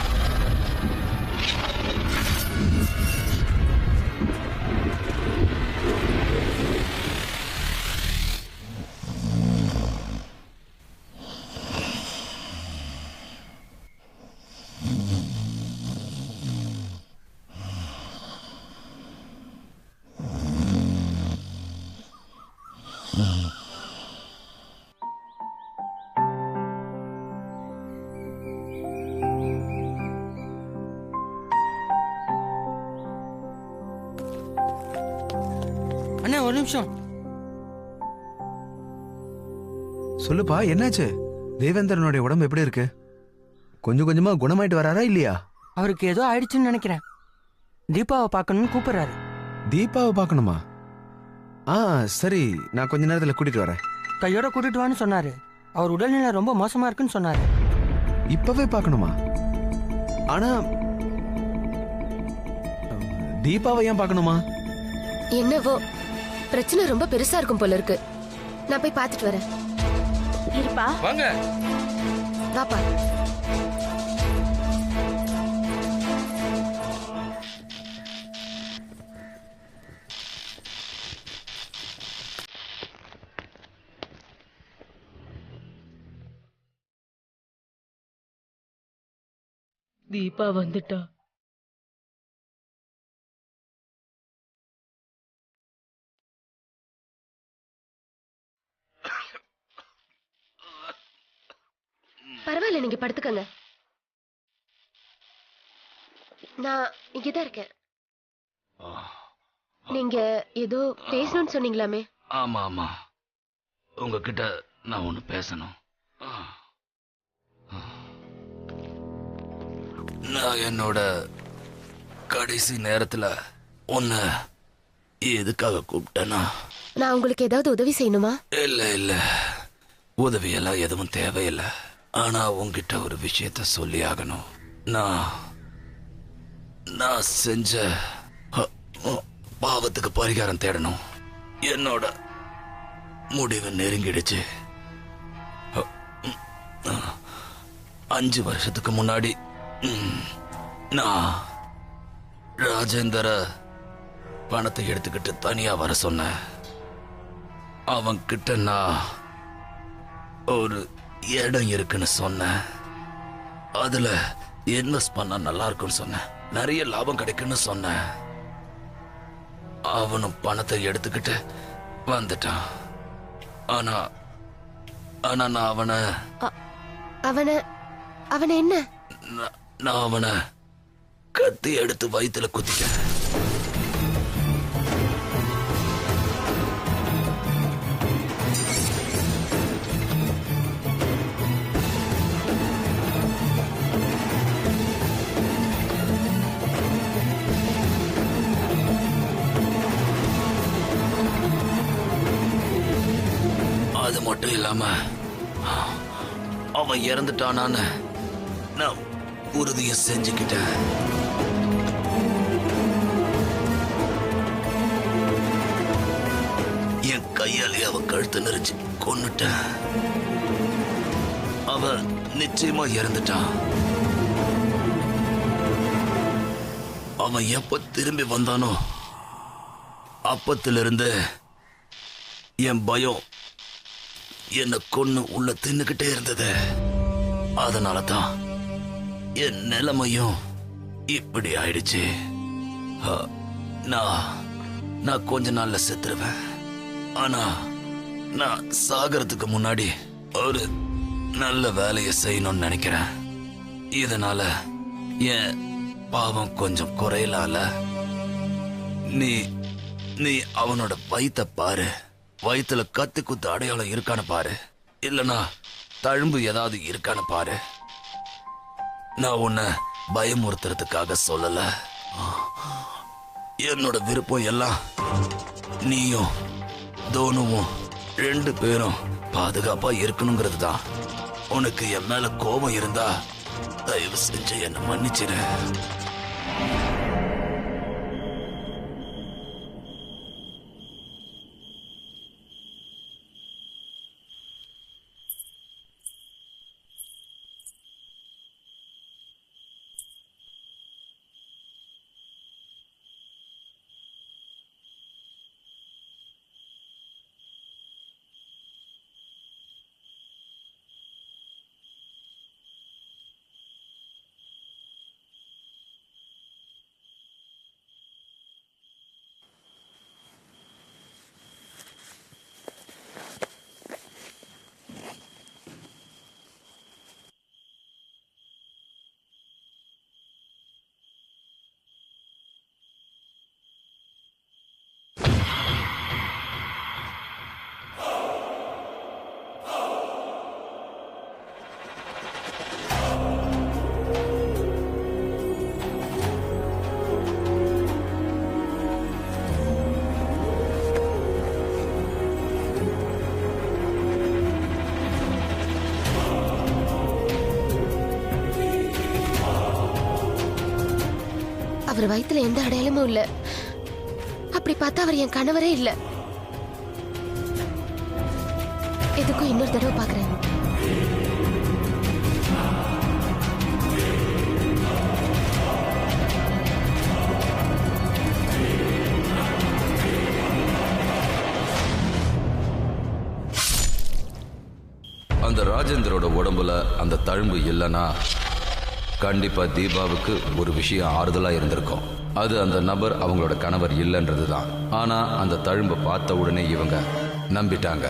அண்ணா ஒரு நிமிஷம். சொல்லுப்பா, என்னாச்சு? தேவேந்திரனுடைய உடம்பு எப்படி இருக்கு? கொஞ்சம் கொஞ்சமா குணமாயிட்டு வராரா இல்லையா? அவருக்கு ஏதோ ஆயிடுச்சுன்னு நினைக்கிறேன். தீபாவை பார்க்கணும்னு கூப்பிடுறாரு. தீபாவை பார்க்கணுமா? சரி, நான் கொஞ்ச நேரத்துல கூட்டிட்டு வரேன். கையோட கூட்டிட்டு வான்னு சொன்னாரு. அவர் உடல்நிலை ரொம்ப மோசமா இருக்குன்னு சொன்னாரு. இப்பவே பார்க்கணுமா? ஆனா தீபாவை ஏன் பார்க்கணுமா? என்னவோ பிரச்சனை ரொம்ப பெருசா இருக்கும் போல இருக்கு. நான் போய் பார்த்துட்டு வரேன். இருப்பா. வாங்க. வாப்பா. தீபா வந்துட்டா. பரவாயில்ல, நீங்க படுத்துக்கங்க. நான் இங்கதான் இருக்கேன். நீங்க ஏதோ பேசணும்னு சொன்னீங்களாமே? ஆமா ஆமா, உங்ககிட்ட நான் ஒண்ணு பேசணும். நான் என்னோட கடைசி நேரத்துல உன்னை எதுக்காக கூப்பிட்டேன்னா, நான் உங்களுக்கு ஏதாவது உதவி செய்யணுமா? இல்ல இல்ல, உதவியெல்லாம் எதுவும் தேவையில்லை. ஆனா உங்ககிட்ட ஒரு விஷயத்த சொல்லி ஆகணும். நான் செஞ்ச பாவத்துக்கு பரிகாரம் தேடணும். என்னோட முடிவு நெருங்கிடுச்சு. 5 வருஷத்துக்கு முன்னாடி நான் ராஜேந்தர பணத்தை எடுத்துக்கிட்டு தனியா வர சொன்னேன். அவன் கிட்ட நான் ஒரு இடம் இருக்குன்னு சொன்னேன். அதுல இன்வெஸ்ட் பண்ணா நல்லா இருக்கும்னு சொன்னேன். நிறைய லாபம் கிடைக்குன்னு சொன்னேன். அவனும் பணத்தை எடுத்துக்கிட்டு வந்துட்டான். ஆனா நான் அவனை என்ன? நான் அவனை கத்தி எடுத்து வயித்துல குத்திட்டேன். அது மட்டும் இல்லாம அவன் இறந்துட்டானான்னு நான் உறுதியை செஞ்சுக்கிட்டேன். என் கையாலே அவன் கழுத்து நெரிச்சு கொன்னுட்டேன். அவன் நிச்சயமா இறந்துட்டான். அவன் எப்ப திரும்பி வந்தானோ அப்பத்திலிருந்து என் பயம் என்ன கொன்னு உள்ள தின்னுகிட்டே இருந்தது. அதனாலதான் என் நிலைமையும் இப்படி ஆயிடுச்சு. நான் கொஞ்ச நாள்ல செத்துருவேன். ஆனா நான் சாகறதுக்கு முன்னாடி நல்ல வேலையை செய்யணும்னு நினைக்கிறேன். இதனால என் பாவம் கொஞ்சம் குறையலால. நீ நீ அவனோட வயித்தை பாரு. வயித்துல கத்து குத்து அடையாளம் இருக்கான்னு பாரு. இல்லனா தழும்பு ஏதாவது இருக்கான்னு பாரு. நான் உன்னை பயமுறுத்துறதுக்காக சொல்லல. என்னோட விருப்பம் எல்லாம் நீயும் தோனுவும் 2 பேரும் பாதுகாப்பா இருக்கணுங்கிறது தான். உனக்கு என் மேல கோபம் இருந்தா தயவு செஞ்சு என்ன மன்னிச்சிரு. அவர் வயித்துல எந்த அடையாளமும் இல்ல. அப்படி பார்த்தா அவர் என் கணவரே இல்ல. எதுக்கும் இன்னொரு தடவை பாக்குறேன். அந்த ராஜேந்திரோட உடம்புல அந்த தழும்பு இல்லைன்னா கண்டிப்பா தீபாவுக்கு ஒரு விஷயம் ஆறுதலா இருந்திருக்கும். அது அந்த நபர் அவங்களோட கணவர் இல்லைன்றது தான். ஆனா அந்த தழும்பை பார்த்த உடனே இவங்க நம்பிட்டாங்க.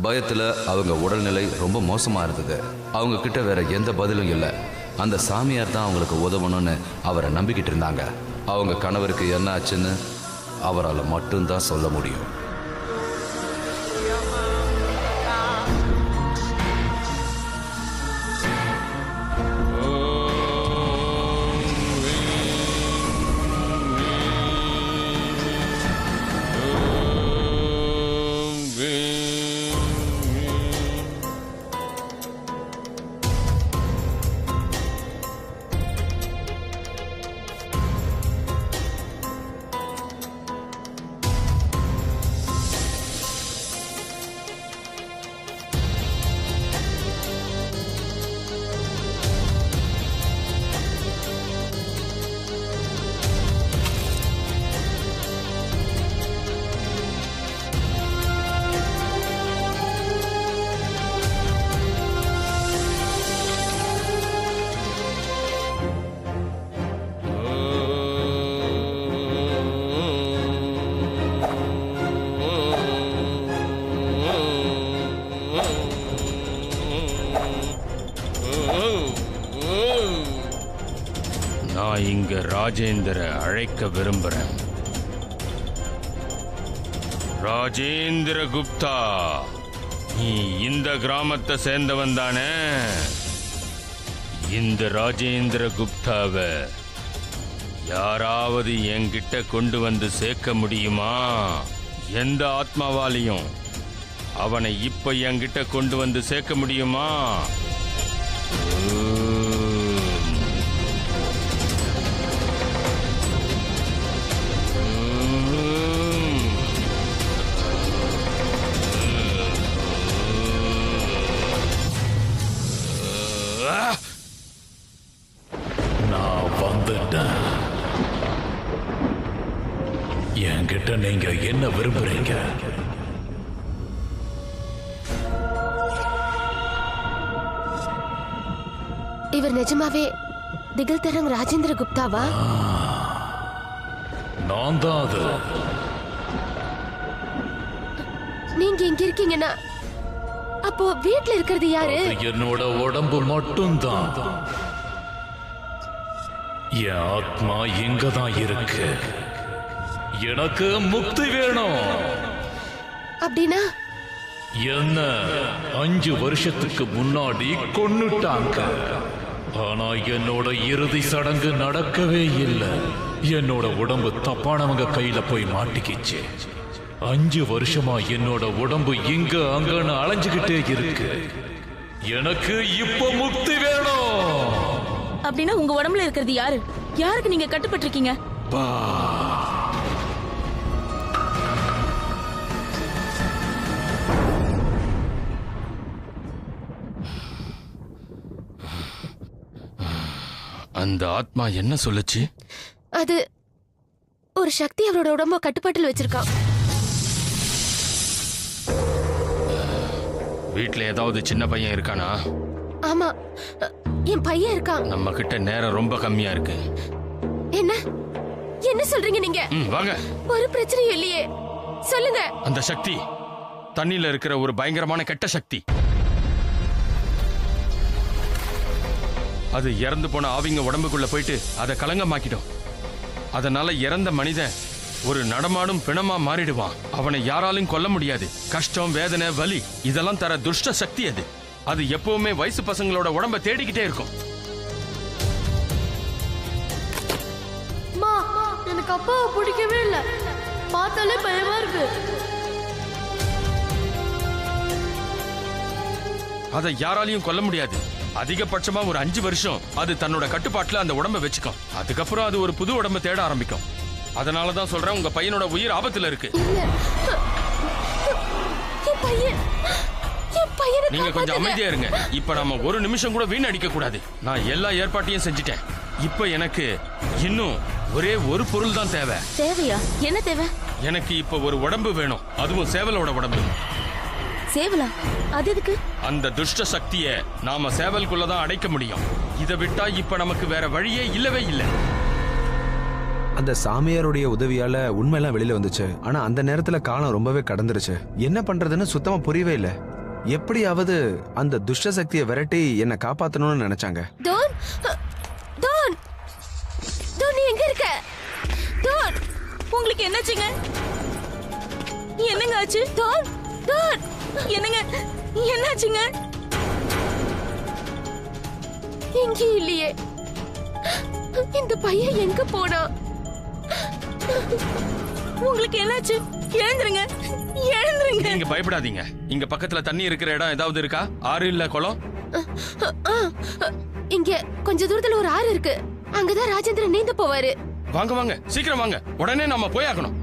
பயத்துல அவங்க உடல்நிலை ரொம்ப மோசமா இருந்தது. அவங்க கிட்ட வேற எந்த பதிலும் இல்லை. அந்த சாமியார் தான் அவங்களுக்கு உதவணும்னு அவரை நம்பிக்கிட்டு இருந்தாங்க. அவங்க கணவருக்கு என்ன ஆச்சுன்னு அவரால் மட்டும்தான் சொல்ல முடியும். நான் இங்க ராஜேந்திர அழைக்க விரும்புறேன். ராஜேந்திர குப்தா, நீ இந்த கிராமத்தை சேர்ந்தவன் தானே? இந்த ராஜேந்திர குப்தாவை யாராவது என்கிட்ட கொண்டு வந்து சேர்க்க முடியுமா? எந்த ஆத்மாவாலையும் அவனை இப்ப என்கிட்ட கொண்டு வந்து சேர்க்க முடியுமா? நான் வந்துட்டேன். என்கிட்ட நீங்க என்ன விரும்புறீங்க? இவர் நிஜமாவே திகில் தரங் ராஜேந்திர குப்தாவா? நான் தான் அது. நீங்க இங்க இருக்கீங்கன்னா அப்போ வீட்ல இருக்கிறது யாரு? என்னோட உடம்பு மட்டும்தான். என் ஆத்மா எங்கதான் இருக்கு. எனக்கு முக்தி வேணும். அப்படின்னா என்ன 5 வருஷத்துக்கு முன்னாடி கொன்னுட்டாங்க. ஆனா என்னோட இறுதி சடங்கு நடக்கவே இல்லை. என்னோட உடம்பு தப்பானவங்க கையில போய் மாட்டிக்கிச்சு. 5 வருஷமா என்னோட உடம்பு இங்க அங்கன்னு அலைஞ்சுகிட்டே இருக்கு. எனக்கு இப்ப முக்தி வேணும். அப்படின்னா உங்க உடம்புல இருக்கிறது யாரு? யாருக்கு நீங்க கட்டுப்பட்டு இருக்கீங்க? அந்த ஆத்மா என்ன சொல்லுச்சு? அது ஒரு சக்தி அவரோட உடம்ப கட்டுப்பாட்டில் வச்சிருக்கான். வீட்ல ஏதாவது சின்ன பையன் இருக்கானா? ஆமா, என் பையன் இருக்கான். நம்ம கிட்ட நேரம் ரொம்ப கம்மியா இருக்கு. என்ன என்ன சொல்றீங்க நீங்க? வாங்க. ஒரு பிரச்சனையும் இல்லையே, சொல்லுங்க. அந்த சக்தி தண்ணியில இருக்கிற ஒரு பயங்கரமான கெட்ட சக்தி. அது இறந்து போன ஆவிங்க உடம்புக்குள்ள போயிட்டு அதை கலங்கமாக்கிடும். அதனால இறந்த மனிதன் ஒரு நடமாடும் பிணமா மாறிடுவான். அவனை யாராலும் கொல்ல முடியாது. கஷ்டம், வேதனை, வலி இதெல்லாம் தர துஷ்ட சக்தி அது. அது எப்பவுமே வயசு பசங்களோட உடம்ப தேடிக்கிட்டே இருக்கும். எனக்கு அப்பாவை பிடிக்கவே இல்லை. பார்த்தாலே பயமா இருக்கு. அதை யாராலையும் கொல்ல முடியாது. அதிகபட்சமா ஒரு 5 வருஷம் அது தன்னோட கட்டுப்பாட்டுல அந்த உடம்ப வச்சுக்கும். அதுக்கப்புறம் அது ஒரு புது உடம்ப தேட ஆரம்பிக்கும். அதனாலதான் சொல்றேன், உங்க பையனோட உயிர் ஆபத்துல இருக்கு. நீங்க கொஞ்சம் அமைதியா இருங்க. இப்ப நாம ஒரு நிமிஷம் கூட வீண் அடிக்க கூடாது. நான் எல்லா ஏற்பாட்டையும் செஞ்சுட்டேன். இப்ப எனக்கு இன்னும் ஒரே ஒரு பொருள் தான் தேவை. தேவையா? என்ன தேவை? எனக்கு இப்ப ஒரு உடம்பு வேணும். அதுவும் சேவலோட உடம்பு. சேவலா? அது எதுக்கு? அந்த துஷ்ட சக்தியை நாம சேவலுக்குள்ளதான் அடைக்க முடியும். இதை விட்டா இப்ப நமக்கு வேற வழியே இல்லவே இல்லை. அந்த சாமியாருடைய உதவியால உண்மையெல்லாம் வெளியில வந்துச்சு. ஆனா அந்த நேரத்துல காலம் ரொம்பவே கடந்துருச்சு. என்ன பண்றதுன்னு சுத்தமா புரியவே இல்லை. எப்படியாவது அந்த துஷ்ட சக்தியை விரட்டி என்ன காப்பாத்தணும்னு நினைச்சாங்க. டோன், டோன், டோன், நீ எங்க இருக்க? டோன், உங்களுக்கு என்னாச்சுங்க? என்னங்க ஆச்சு? டோன், டோன், என்னங்க என்னாச்சுங்க? எங்க இல்லையே. இந்த பையன் எங்க போனா? உங்களுக்கு என்னாச்சு? எழுந்துருங்க, எழுந்துருங்க. நீங்க பயப்படாதீங்க. இங்க பக்கத்துல தண்ணி இருக்கிற இடம் ஏதாவது இருக்கா? ஆறு இல்ல குளம்? இங்க கொஞ்ச தூரத்துல ஒரு ஆறு இருக்கு. அங்கதான் ராஜேந்திரன் நீந்த போவாரு. வாங்க வாங்க, சீக்கிரம் வாங்க. உடனே நாம போயாகணும்.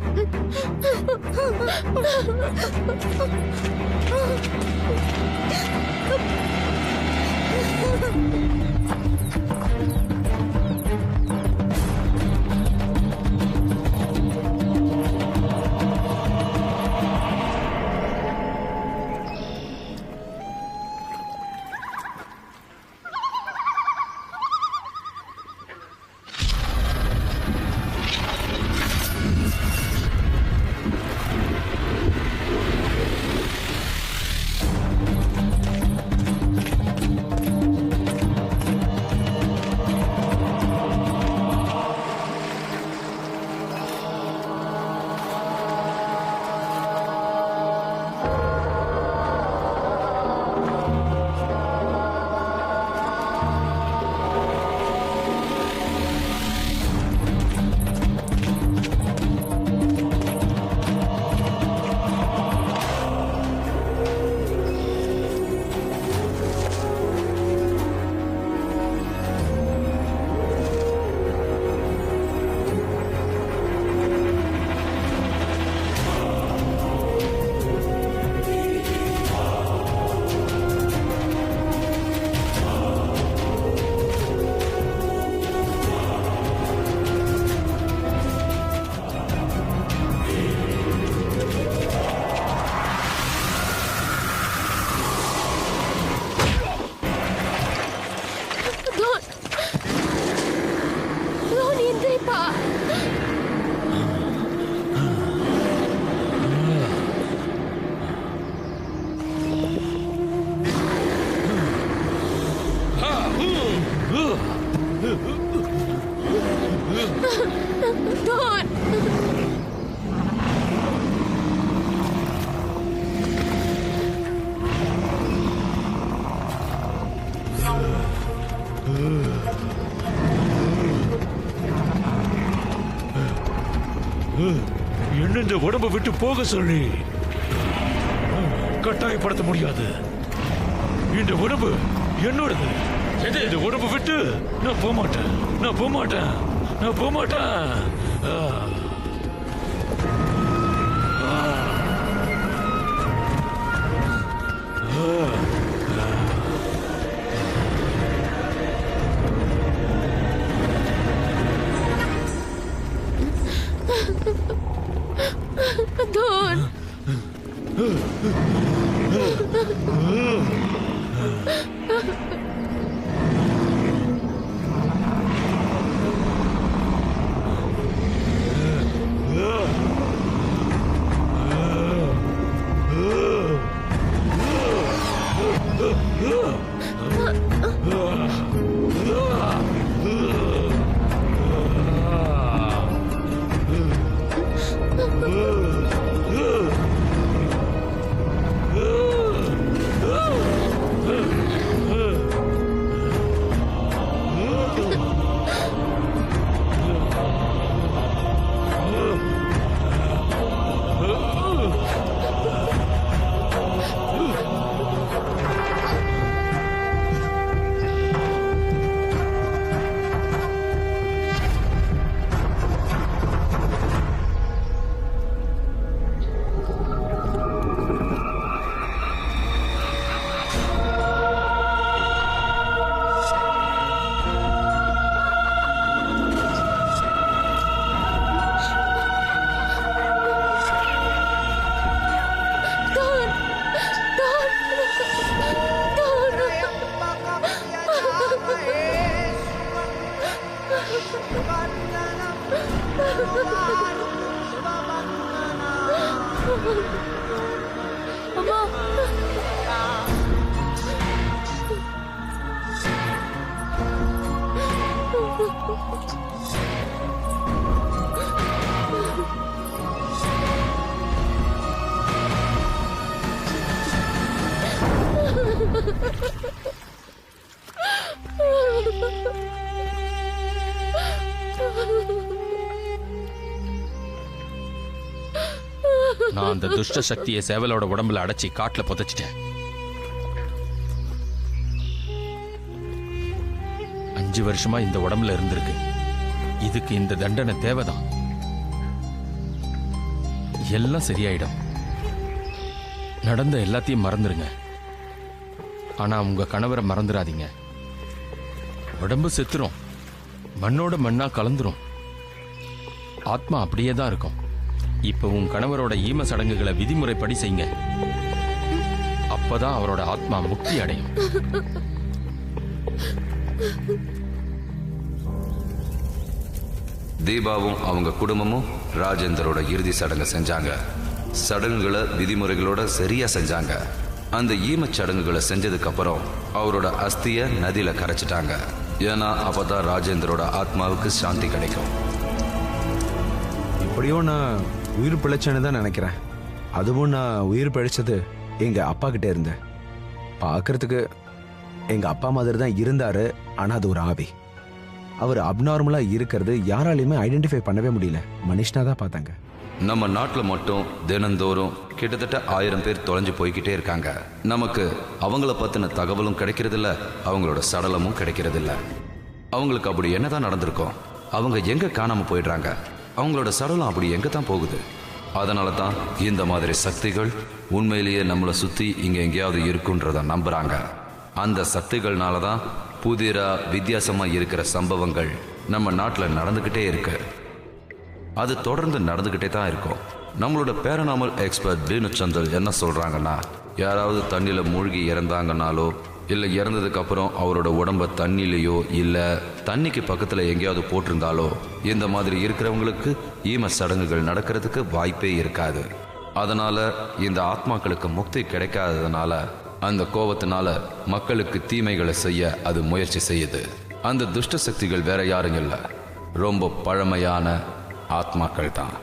டோன் என்ன இந்த உடம்பை விட்டு போக சொல்லி கட்டாயப்படுத்த முடியாது. இந்த உடம்பு என்னோடது. இந்த உடம்பை விட்டு நான் போக மாட்டேன். நான் போக மாட்டேன். நான் போக மாட்டேன். டோன் நான் அந்த துஷ்ட சக்தியை சேவலோட உடம்புல அடைச்சி காட்டுல புதைச்சிட்டேன். 5 வருஷமா இந்த உடம்புல இருந்திருக்கு. இதுக்கு இந்த தண்டனை தேவைதான். எல்லாம் சரியாயிடும். நடந்த எல்லாத்தையும் மறந்துருங்க. ஆனா உங்க கணவரை மறந்துடாதீங்க. உடம்பு செத்துரும், மண்ணோட மண்ணா கலந்துரும், ஆத்மா அப்படியே தான் இருக்கும். இப்ப உன் கணவரோட ஈம சடங்குகளை விதிமுறைப்படி செய்யுங்க. அப்பதான் அவரோட ஆத்மா முக்தி அடையும். தீபாவும் அவங்க குடும்பமும் ராஜேந்தரோட இறுதி சடங்கு செஞ்சாங்க. சடங்குகளை விதிமுறைகளோட சரியா செஞ்சாங்க. அந்த ஈமச் சடங்குகளை செஞ்சதுக்கு அப்புறம் அவரோட அஸ்திய நதியில கரைச்சிட்டாங்க. ஏன்னா அப்பதான் ராஜேந்தரோட ஆத்மாவுக்கு சாந்தி கிடைக்கும். இப்படியோ நான் உயிர் பிழைச்சேன்னு தான் நினைக்கிறேன். அதுவும் நான் உயிர் பிழைச்சது எங்க அப்பா கிட்ட இருந்தேன். பார்க்கறதுக்கு எங்க அப்பா மாதிரி தான் இருந்தாரு. ஆனா அது ஒரு ஆவி. அவர் அப்நார்மலா இருக்கிறது யாராலையுமே ஐடென்டிஃபை பண்ணவே முடியல. மனுஷனா தான் பார்த்தாங்க. நம்ம நாட்டில் மட்டும் தினந்தோறும் கிட்டத்தட்ட 1000 பேர் தொலைஞ்சு போய்கிட்டே இருக்காங்க. நமக்கு அவங்கள பத்தின தகவலும் கிடைக்கிறதில்ல, அவங்களோட சடலமும் கிடைக்கிறதில்ல. அவங்களுக்கு அப்படி என்னதான் நடந்திருக்கும்? அவங்க எங்க காணாம போயிடுறாங்க? அவங்களோட சடலம் அப்படி எங்க தான் போகுது? அதனால தான் இந்த மாதிரி சக்திகள் உண்மையிலேயே நம்மளை சுத்தி இங்க எங்கேயாவது இருக்குன்றத நம்புறாங்க. அந்த சக்திகள்னால தான் புதிரா வித்தியாசமா இருக்கிற சம்பவங்கள் நம்ம நாட்டில் நடந்துகிட்டே இருக்கு. அது தொடர்ந்து நடந்துகிட்டே தான் இருக்கும். நம்மளோட பேரனாமல் எக்ஸ்பர்ட் தீனு சந்தல் என்ன சொல்றாங்கன்னா, யாராவது தண்ணியில மூழ்கி இறந்தாங்கனாலோ இல்லை இறந்ததுக்கு அப்புறம் அவரோட உடம்ப தண்ணிலேயோ இல்லை தண்ணிக்கு பக்கத்தில் எங்கேயாவது போட்டிருந்தாலோ இந்த மாதிரி இருக்கிறவங்களுக்கு ஈம சடங்குகள் நடக்கிறதுக்கு வாய்ப்பே இருக்காது. அதனால இந்த ஆத்மாக்களுக்கு முக்தி கிடைக்காததுனால அந்த கோபத்தினால மக்களுக்கு தீமைகளை செய்ய அது முயற்சி செய்யுது. அந்த துஷ்ட சக்திகள் வேற யாரும் இல்லை, ரொம்ப பழமையான ஆத்மாக்கள் தான்.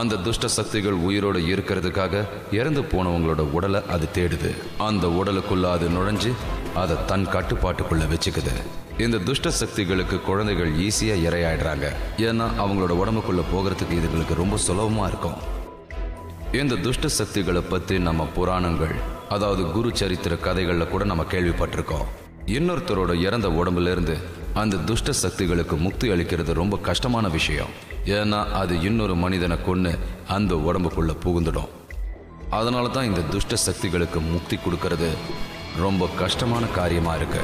அந்த துஷ்ட சக்திகள் உயிரோடு இருக்கிறதுக்காக இறந்து போனவங்களோட உடலை அது தேடுது. அந்த உடலுக்குள்ள அது நுழைஞ்சு அதை தன் கட்டுப்பாட்டுக்குள்ள வச்சுக்குது. இந்த துஷ்ட சக்திகளுக்கு குழந்தைகள் ஈஸியா இரையாயிடுறாங்க. ஏன்னா அவங்களோட உடம்புக்குள்ள போகிறதுக்கு இதுங்களுக்கு ரொம்ப சுலபமா இருக்கும். இந்த துஷ்ட சக்திகளை பத்தி நம்ம புராணங்கள், அதாவது குரு சரித்திர கதைகள்ல கூட நம்ம கேள்விப்பட்டிருக்கோம். இன்னொருத்தரோட இறந்த உடம்புல இருந்து அந்த துஷ்ட சக்திகளுக்கு முக்தி அளிக்கிறது ரொம்ப கஷ்டமான விஷயம். ஏன்னா அது இன்னொரு மனிதனை கொண்டு அந்த உடம்புக்குள்ள புகுந்துடும். அதனால தான் இந்த துஷ்ட சக்திகளுக்கு முக்தி கொடுக்கறது ரொம்ப கஷ்டமான காரியமா இருக்கு.